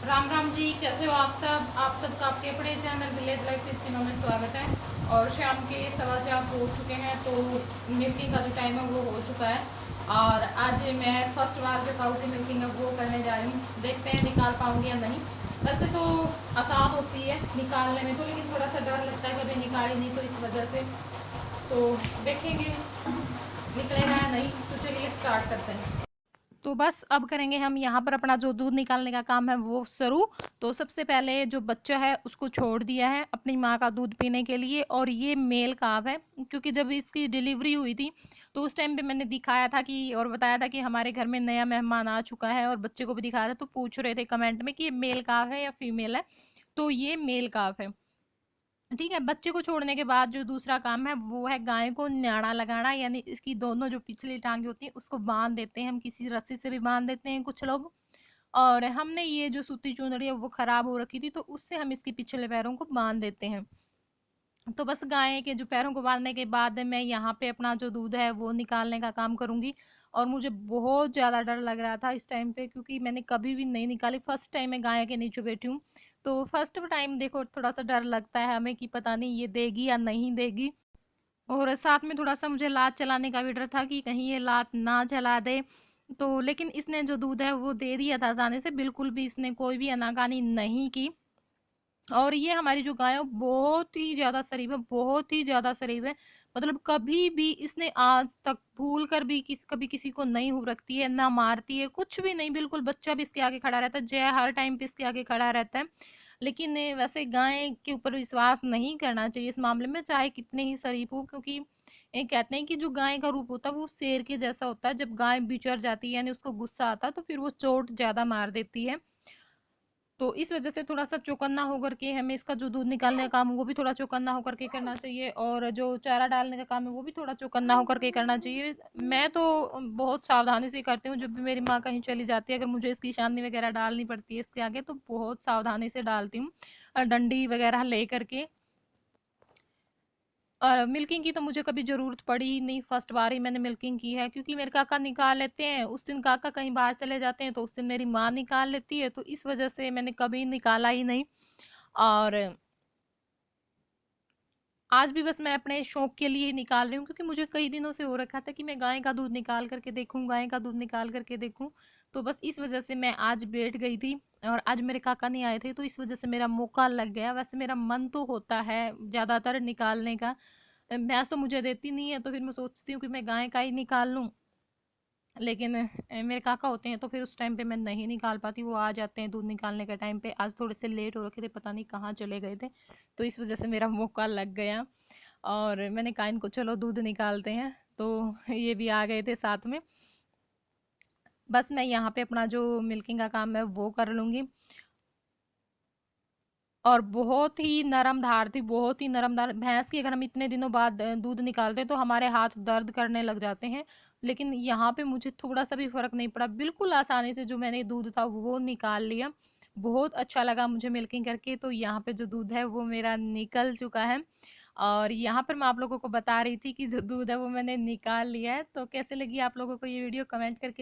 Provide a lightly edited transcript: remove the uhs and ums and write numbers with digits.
राम राम जी, कैसे हो आप सब। आप सबका आपके अपने चैनल विलेज लाइफ विद सीमा में स्वागत है। और शाम के 4:15 हो चुके हैं, तो मिल्किंग का जो टाइम है वो हो चुका है। और आज मैं फर्स्ट बार जो काऊ की मिल्किंग है वो करने जा रही हूँ। देखते हैं निकाल पाऊँगी या नहीं। वैसे तो आसान होती है निकालने में तो, लेकिन थोड़ा सा डर लगता है कभी निकाली नहीं तो, इस वजह से। तो देखेंगे निकलेगा या नहीं। तो चलिए स्टार्ट करते हैं। तो बस अब करेंगे हम यहाँ पर अपना जो दूध निकालने का काम है वो शुरू। तो सबसे पहले जो बच्चा है उसको छोड़ दिया है अपनी माँ का दूध पीने के लिए। और ये मेल काव है, क्योंकि जब इसकी डिलीवरी हुई थी तो उस टाइम पे मैंने दिखाया था कि, और बताया था कि हमारे घर में नया मेहमान आ चुका है, और बच्चे को भी दिखाया था। तो पूछ रहे थे कमेंट में कि ये मेल काव है या फीमेल है। तो ये मेल काव है। ठीक है, बच्चे को छोड़ने के बाद जो दूसरा काम है वो है गाय को न्याड़ा लगाना, यानी इसकी दोनों जो पिछली टांगे होती हैं उसको बांध देते हैं हम, किसी रस्सी से भी बांध देते हैं कुछ लोग। और हमने ये जो सूती चुनरी है वो खराब हो रखी थी, तो उससे हम इसके पिछले पैरों को बांध देते हैं। तो बस गाय के जो पैरों को बांधने के बाद मैं यहाँ पे अपना जो दूध है वो निकालने का काम करूँगी। और मुझे बहुत ज़्यादा डर लग रहा था इस टाइम पे, क्योंकि मैंने कभी भी नहीं निकाली, फर्स्ट टाइम मैं गाय के नीचे बैठी हूँ। तो फर्स्ट टाइम देखो थोड़ा सा डर लगता है हमें कि पता नहीं ये देगी या नहीं देगी। और साथ में थोड़ा सा मुझे लात चलाने का भी डर था कि कहीं ये लात ना चला दे। तो लेकिन इसने जो दूध है वो दे दिया था आसानी से, बिल्कुल भी इसने कोई भी आनाकानी नहीं की। और ये हमारी जो गाय है बहुत ही ज़्यादा शरीफ है, बहुत ही ज़्यादा शरीफ है। मतलब कभी भी इसने आज तक भूल कर भी कभी किसी को नहीं हो रखती है, ना मारती है, कुछ भी नहीं। बिल्कुल बच्चा भी इसके आगे खड़ा रहता है, जय हर टाइम पे इसके आगे खड़ा रहता है। लेकिन वैसे गाय के ऊपर विश्वास नहीं करना चाहिए इस मामले में, चाहे कितने ही शरीफ हो। क्योंकि ये कहते हैं कि जो गाय का रूप होता है वो शेर के जैसा होता है। जब गाय बिचर जाती है यानी उसको गुस्सा आता है तो फिर वो चोट ज़्यादा मार देती है। तो इस वजह से थोड़ा सा चौकन्ना होकर के हमें इसका जो दूध निकालने का काम है वो भी थोड़ा चौकन्ना होकर के करना चाहिए, और जो चारा डालने का काम है वो भी थोड़ा चौकन्ना होकर के करना चाहिए। मैं तो बहुत सावधानी से करती हूँ। जब भी मेरी माँ कहीं चली जाती है, अगर मुझे इसकी शानी वगैरह डालनी पड़ती है इसके आगे, तो बहुत सावधानी से डालती हूँ, और डंडी वगैरह ले करके। और मिल्किंग की तो मुझे कभी ज़रूरत पड़ी ही नहीं, फर्स्ट बार ही मैंने मिल्किंग की है। क्योंकि मेरे काका निकाल लेते हैं, उस दिन काका कहीं बाहर चले जाते हैं तो उस दिन मेरी माँ निकाल लेती है, तो इस वजह से मैंने कभी निकाला ही नहीं। और आज भी बस मैं अपने शौक के लिए ही निकाल रही हूँ, क्योंकि मुझे कई दिनों से हो रखा था कि मैं गाय का दूध निकाल करके देखूँ, गाय का दूध निकाल करके देखूँ। तो बस इस वजह से मैं आज बैठ गई थी। और आज मेरे काका नहीं आए थे तो इस वजह से मेरा मौका लग गया। वैसे मेरा मन तो होता है ज़्यादातर निकालने का, भैंस तो मुझे देती नहीं है, तो फिर मैं सोचती हूँ कि मैं गाय का ही निकाल लूँ। लेकिन मेरे काका होते हैं तो फिर उस टाइम पे मैं नहीं निकाल पाती। वो आ जाते हैं दूध निकालने के टाइम पे। आज थोड़े से लेट हो रखे थे, पता नहीं कहाँ चले गए थे, तो इस वजह से मेरा मौका लग गया। और मैंने कहा इनको चलो दूध निकालते हैं, तो ये भी आ गए थे साथ में। बस मैं यहाँ पे अपना जो मिल्किंग का काम है वो कर लूँगी। और बहुत ही नरम धार थी, बहुत ही नरम धार। भैंस की अगर हम इतने दिनों बाद दूध निकालते हैं तो हमारे हाथ दर्द करने लग जाते हैं। लेकिन यहाँ पे मुझे थोड़ा सा भी फर्क नहीं पड़ा, बिल्कुल आसानी से जो मैंने दूध था वो निकाल लिया। बहुत अच्छा लगा मुझे मिल्किंग करके। तो यहाँ पे जो दूध है वो मेरा निकल चुका है। और यहाँ पर मैं आप लोगों को बता रही थी कि जो दूध है वो मैंने निकाल लिया है। तो कैसे लगी आप लोगों को ये वीडियो, कमेंट करके